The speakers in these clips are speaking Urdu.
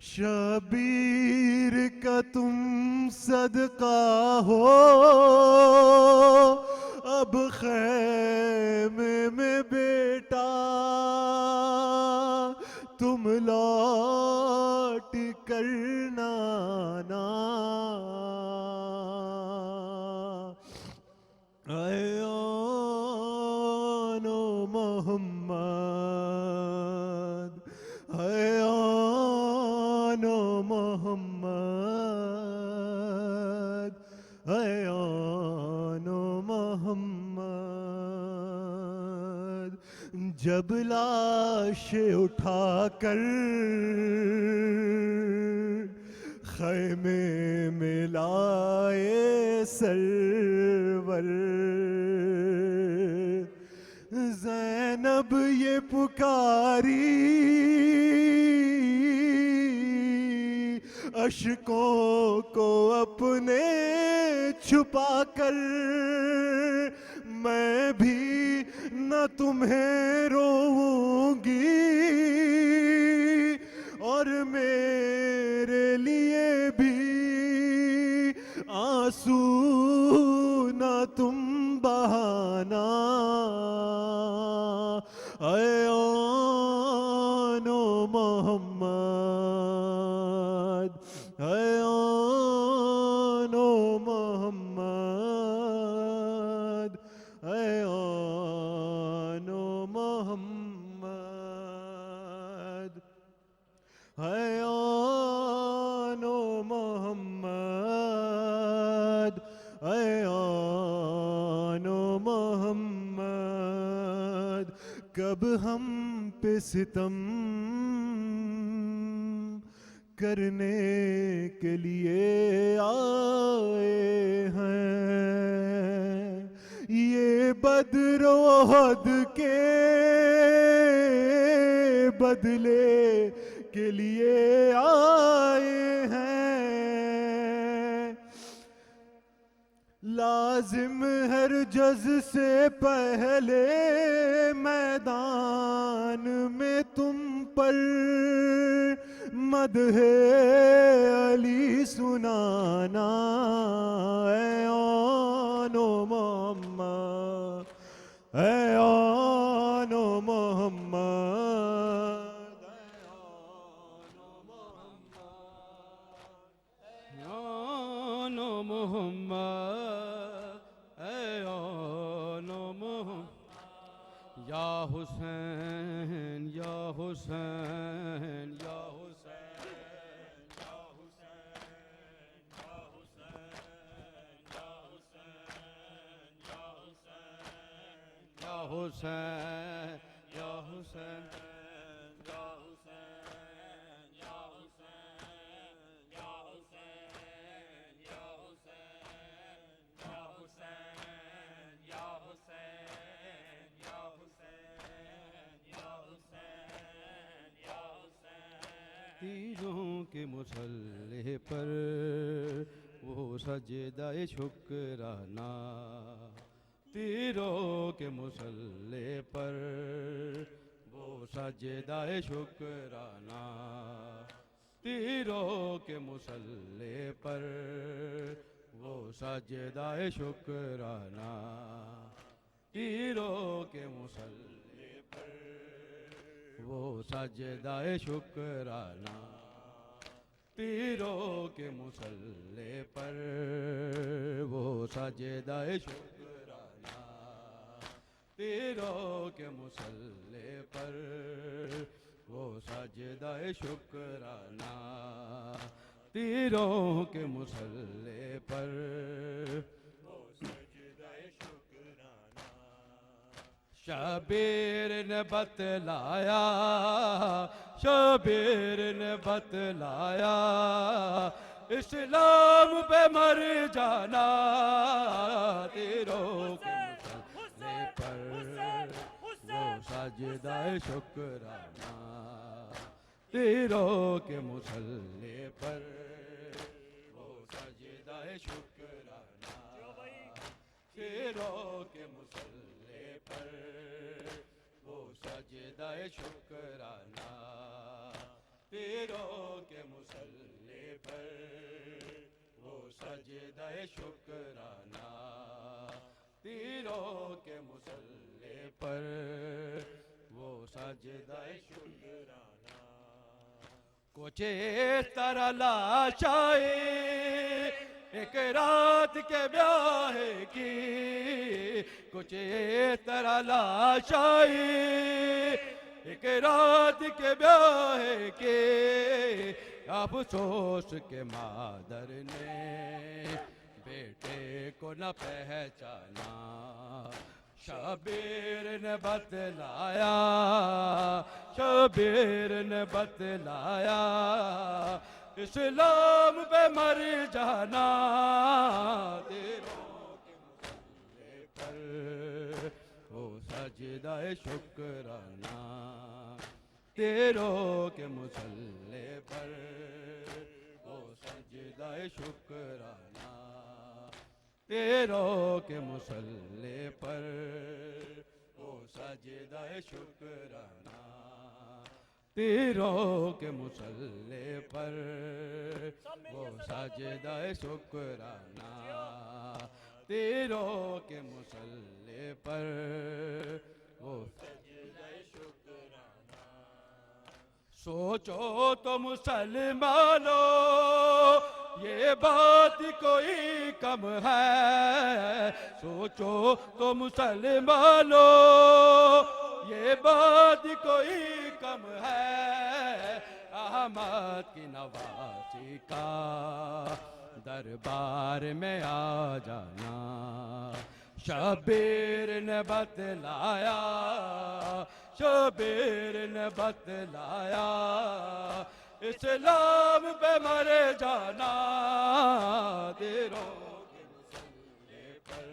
شبیر کا تم صدقہ ہو اب خیمے میں بیٹا تم لوٹ کرنا نا اے آن و محمد اے آن و محمد اے آن و محمد جب لاش اٹھا کر خیمے میں لائے سرور زینب یہ پکاری اشکوں کو اپنے چھپا کر میں بھی نہ تمہیں روؤں گی اور میرے لیے بھی آنسو نہ تم بہانا اے آن و محمد اے آن و محمد اے آن و محمد اے آن و محمد اے آن و محمد کب ہم پہ ستم کرنے کے لیے آئے ہیں یہ بدر و احد کے بدلے کے لیے آئے ہیں لازم ہر جز سے پہلے میدان میں تم پر مدح علی سنانا اے آن و محمد اے آن و محمد آن و محمد اے آن و محمد یا حسین یا حسین یا حسین یا حسین یا حسین یا حسین یا حسین یا حسین یا حسین یا حسین یا حسین یا حسین یا حسین یا حسین یا حسین یا حسین تیروں کے مسلح پر وہ سجدہ شکرانہ تیروں کے مسلح پر وہ سجدہ شکرانہ تیروں کے مسلح پر وہ سجدہ شکرانہ تیروں کے مسلح پر وہ سجدہ شکرانہ تیروں کے مسلح پر وہ سجدہ شکرانہ تیروں کے مسلح پر وہ سجدہ شکرانہ تیروں کے مسلح پر وہ سجدہ شکرانہ شبیر نے بتلایا شبیر نے بتلایا اسلام پہ مر جانا تیروں کے مسلح پر وہ سجدہ شکرانہ تیروں کے مسلح پر وہ سجدہ شکرانہ تیروں کے مسلح پر وہ سجدہ شکرانہ تیروں کے مسلح پر وہ سجدہ شکرانہ، تیروں کے مسلح پر وہ سجدہ شکرانہ، کچھ اس طرح لاشائے ایک رات کے بیاہ کی، کچھ اس طرح لاشائے ایک رات کے بیاہ کے، افسوس کے مادر نے بیٹے کو نہ پہچانا، شبیر نے بتلایا، شبیر نے بتلایا اسلام پہ مر جانا، تیروں کے مسلح پر وہ سجدہ شکرانہ، تیروں کے مسلح پر وہ سجدہ شکرانہ، تیروں کے مسلح پر وہ سجدہ شکرانہ، تیروں کے مسلح پر وہ سجدہ شکرانہ، تیروں کے مسلح پر وہ سجدہ شکرانہ، سوچو تو مسلمانوں یہ بات کوئی کم ہے، سوچو تو مسلمانوں یہ بات کوئی کم ہے، احمد کی نواسی کا دربار میں آ جانا، شبیر نے بتلایا، شبیر نے بتلایا اسلام پہ مر جانا، تیروں کے مسلح پر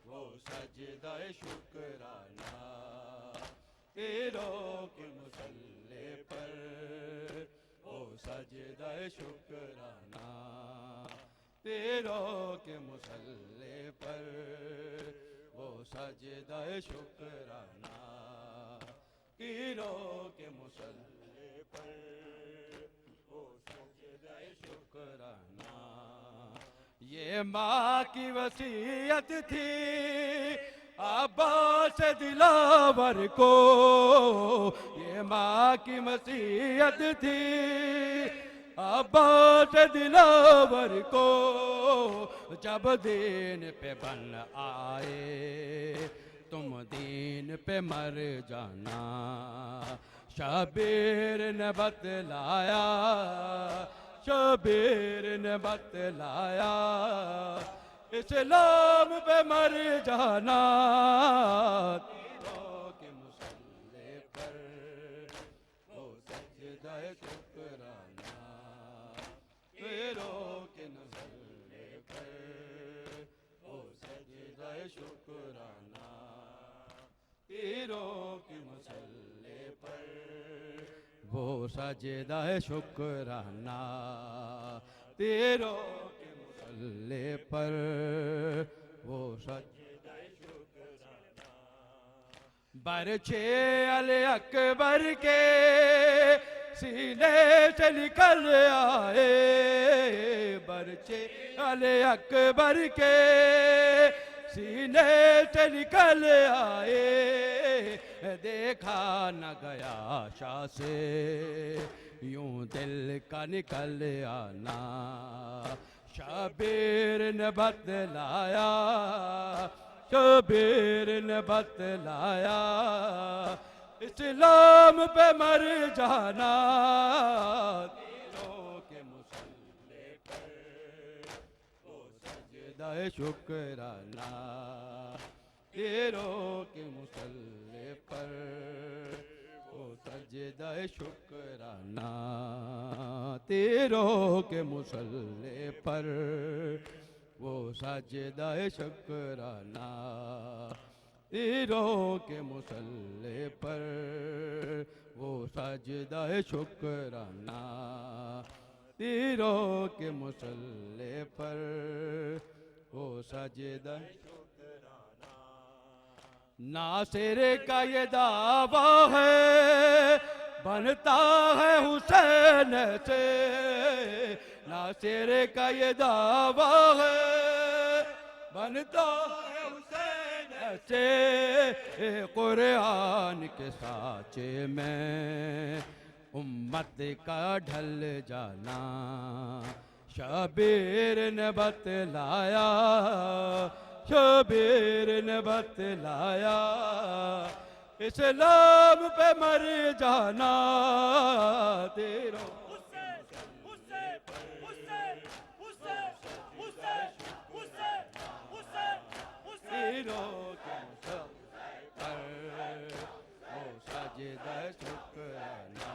وہ سجدہ شکرانہ، تیروں کے مسلح پر وہ سجدہ شکرانہ، تیروں کے مسلح پر وہ سجدہ شکرانہ، تیروں کے مسلح پر وہ سجدہ شکرانہ، یہ ماں کی وصیت تھی عباس دلاور کو، یہ ماں کی وصیت تھی عباس دلاور کو، جب دین پہ بن آئے تم دین پہ مر جانا، شبیر نے بتلایا، شبیر نے بتلایا اسلام پہ مر جانا، تیروں کے مسلح پر وہ سجدہ شکرانہ، تیروں کے مسلح پر وہ سجدہ شکرانہ، تیروں کے مسلح پر وہ سجدہ شکرانہ، تیروں کے مسلح پر وہ سجدہ شکرانہ، برچے علی اکبر کے سینے سے نکل آئے، برچے علی اکبر کے سینے سے نکل آئے، دیکھا نہ گیا شاہ سے یوں دل کا نکل آنا، شبیر نے بتلایا، شبیر نے بتلایا اسلام پہ مر جانا، تیروں کے مسلح پر وہ سجدہ شکرانہ، تیروں کے مسلح پر وہ سجدہ شکرانہ، تیروں کے مسلح پر وہ سجدہ شکرانہ، تیروں کے مسلح پر وہ سجدہ شکرانہ، تیروں کے مسلح پر وہ سجدہ شکرانہ، ناصر کا یہ دعویٰ ہے بنتا ہے حسین سے ناصر کا یہ دعویٰ ہے، بنتا ہے حسین سے قرآن کے سانچے میں امت کا ڈھل جانا شبیر نے بتلایا، شبیر نے بتلایا اسلام پہ مر جانا تیروں تیروں کے مسلح پر وہ سجدہ شکرانہ،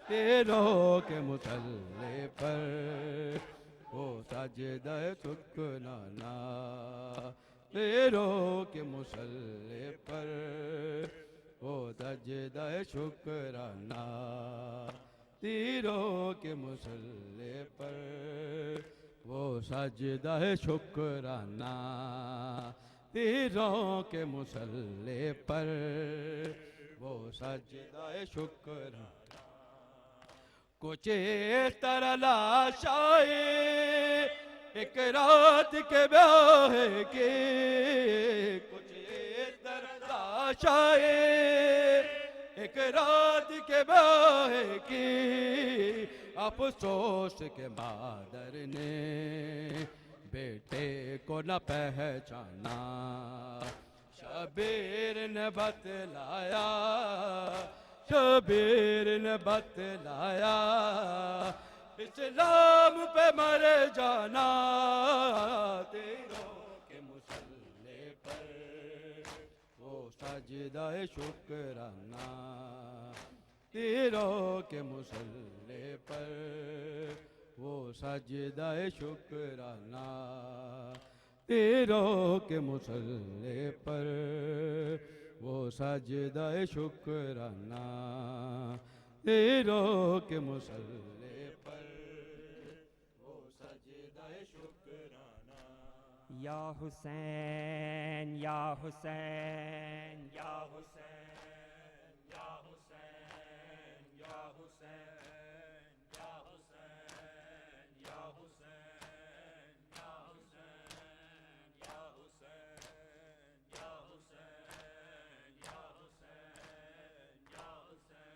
تیروں کے مسلح پر وہ سجدہ شکرانہ، تیروں کے مسلح پر وہ سجدہ شکرانہ، تیروں کے مسلح پر وہ سجدہ شکرانہ، تیروں کے مسلح پر وہ سجدہ شکرانہ، کچھ اس طرح لاشائیں ایک رات کے بیاہ کی، کچھ اس طرح لاشائیں ایک رات کے بیاہ کی، افسوس کے مادر نے بیٹے کو نہ پہچانا، شبیر نے بتلایا، شبیر نے بتلایا اسلام پہ مر جانا تیروں کے مسلح پر وہ سجدہ شکرانہ، تیروں کے مسلح پر وہ سجدہ شکرانہ، تیروں کے مسلح پر وہ سجدہ شکرانہ، تیروں کے مسلح پر وہ سجدہ شکرانہ، یا حسین یا حسین یا حسین یا حسین یا حسین یا حسین یا حسین یا حسین یا حسین یا حسین یا حسین یا حسین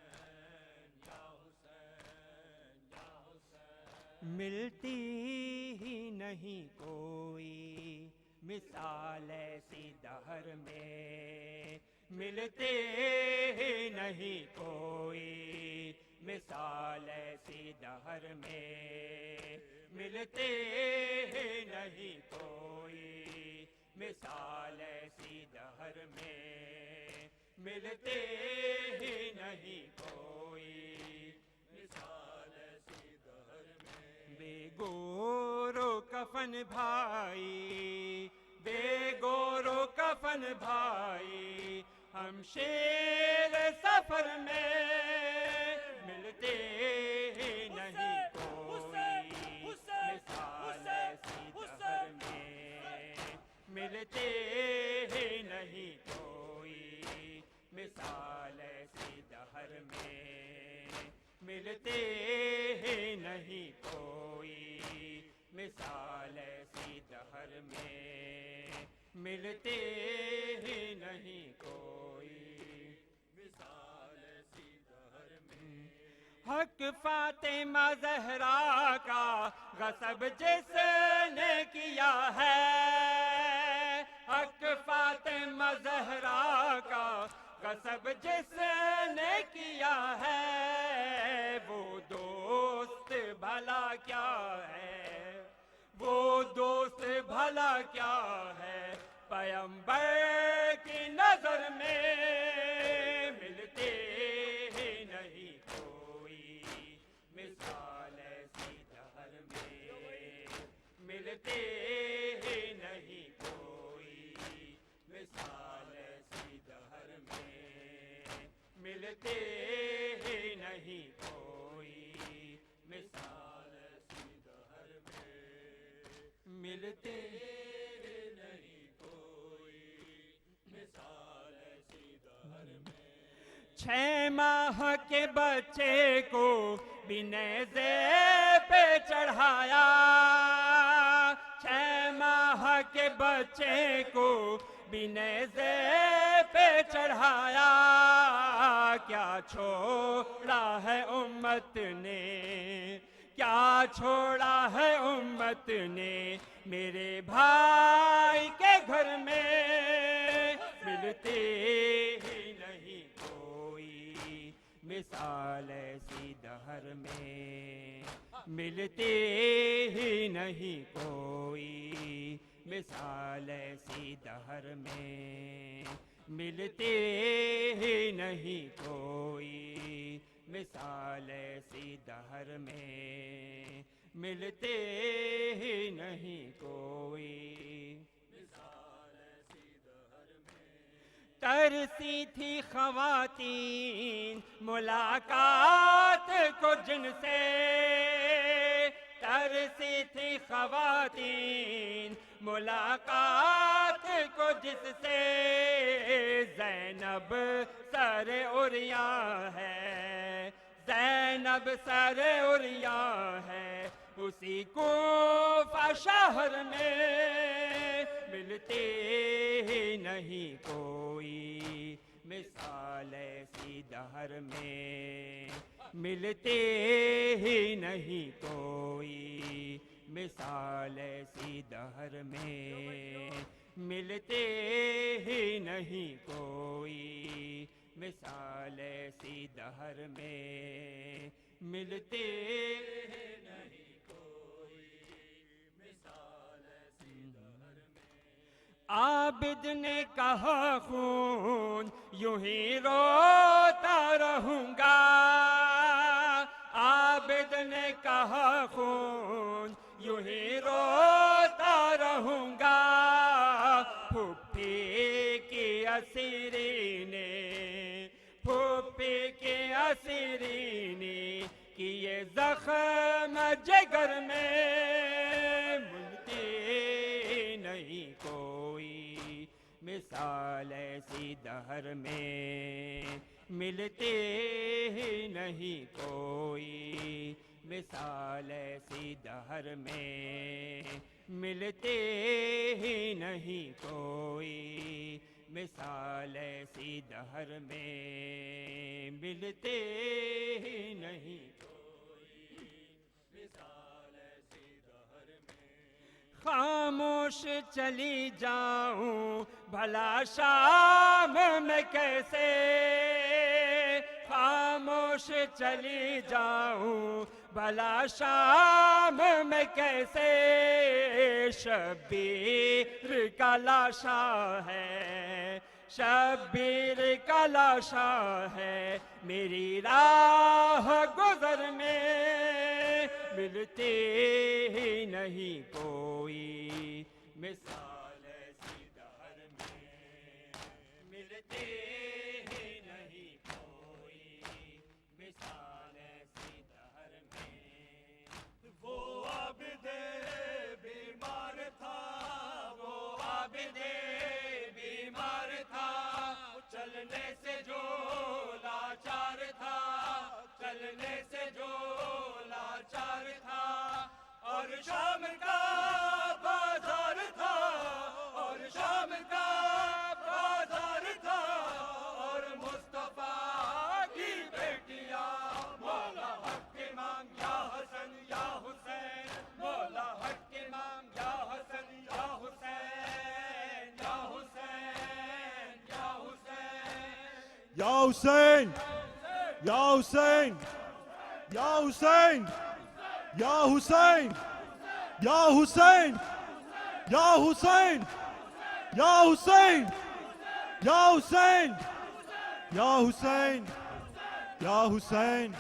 یا حسین یا حسین، ملتی ہی نہیں کوئی مثال ایسی دہر میں، ملتے ہی نہیں کوئی مثال ایسی دہر میں، ملتے ہی نہیں کوئی مثال ایسی دہر میں، ملتے ہی نہیں کوئی مثال ایسی دہر میں، بے گورو کفن بھائی، بے گورو کفن بھائی، ہم شیر سفر میں ملتے ہی نہیں کوئی مثال ایسی دہر میں، ملتے ہی نہیں کوئی مثال ایسی دہر میں، ملتے ہی نہیں کوئی مثال ایسی دہر میں، ملتے ہی نہیں کوئی مثال ایسی دہر میں، حق فاطمہ زہرا کا غصب جس نے کیا ہے، حق فاطمہ زہرا کا غصب جس نے کیا ہے، وہ دوست بھلا کیا ہے، وہ دوست بھلا کیا ہے، پیغمبر کی نظر میں ملتے ہی نہیں کوئی مثال ایسی دہر میں، ملتے ہی نہیں کوئی مثال ایسی دہر میں، ملتے ہی نہیں کوئی مثال ایسی دہر میں، ملتے ہی نہیں کوئی مثال ایسی دہر میں، 6 ماہ کے بچے کو بھی نیزے پہ چڑھایا، 6 ماہ کے بچے کو بھی نیزے پہ چڑھایا، کیا چھوڑا ہے امت نے، کیا چھوڑا ہے امت نے میرے بھائی کے گھر میں، ملتے ہی نہیں کوئی مثال ایسی دہر میں، ملتے ہی نہیں کوئی مثال ایسی دہر میں، ملتے ہی نہیں کوئی مثال ایسی دہر میں، ملتے ہی نہیں کوئی مثال ایسی دہر میں۔ ترسی تھی خواتین ملاقات کو جن سے، ترسی تھی خواتین ملاقات کو جس سے، زینب سر عریاں ہے، زینب سر عریاں ہے اسی کوفہ شہر میں، ملتے ہی نہیں کوئی مثال ایسی دہر میں، ملتے ہی نہیں کوئی مثال ایسی دہر میں، ملتے ہی نہیں کوئی مثال ایسی دہر میں، ملتے ہی نہیں کوئی مثال ایسی دہر میں۔ عابد نے کہا خون یوں ہی روتا رہوں گا، عابد نے کہا خون یوں ہی روتا رہوں گا، پھوپھی کی اسیری نے، پھوپھی کی اسیری نے کیے زخم جگر میں، ملتی نہیں کوئی مثال ایسی دہر میں، ملتے ہی نہیں کوئی مثال ایسی دہر میں، ملتے ہی نہیں کوئی مثال ایسی دہر میں، ملتے ہی نہیں کوئی مثال ایسی دہر میں۔ خاموش چلی جاؤں بھلا شام میں کیسے، خاموش چلی جاؤں بھلا شام میں کیسے، شبیر کا لاشا ہے، شبیر کا لاشا ہے میری راہ گزر میں، ملتے ہی نہیں کوئی مثال ایسی دہر میں، ملتے ہی نہیں کوئی مثال ایسی دہر میں۔ وہ عابد بیمار تھا، وہ عابد بیمار تھا، چلنے سے جو لاچار تھا، چلنے سے جو لاچار تھا، اور شام کا بازار تھا، اور شام کا بازار تھا، اور مصطفیٰ کی بیٹیاں مولا حق کے مانگ یا حسن یا حسین، مولا حق کے مانگ یا حسن یا حسین، یا حسین یا حسین، یا حسین یا حسین یا حسین یا حسین یا حسین یا حسین یا حسین یا حسین یا حسین یا حسین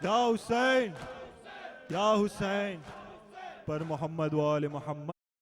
یا حسین یا حسین پر محمد و آل محمد۔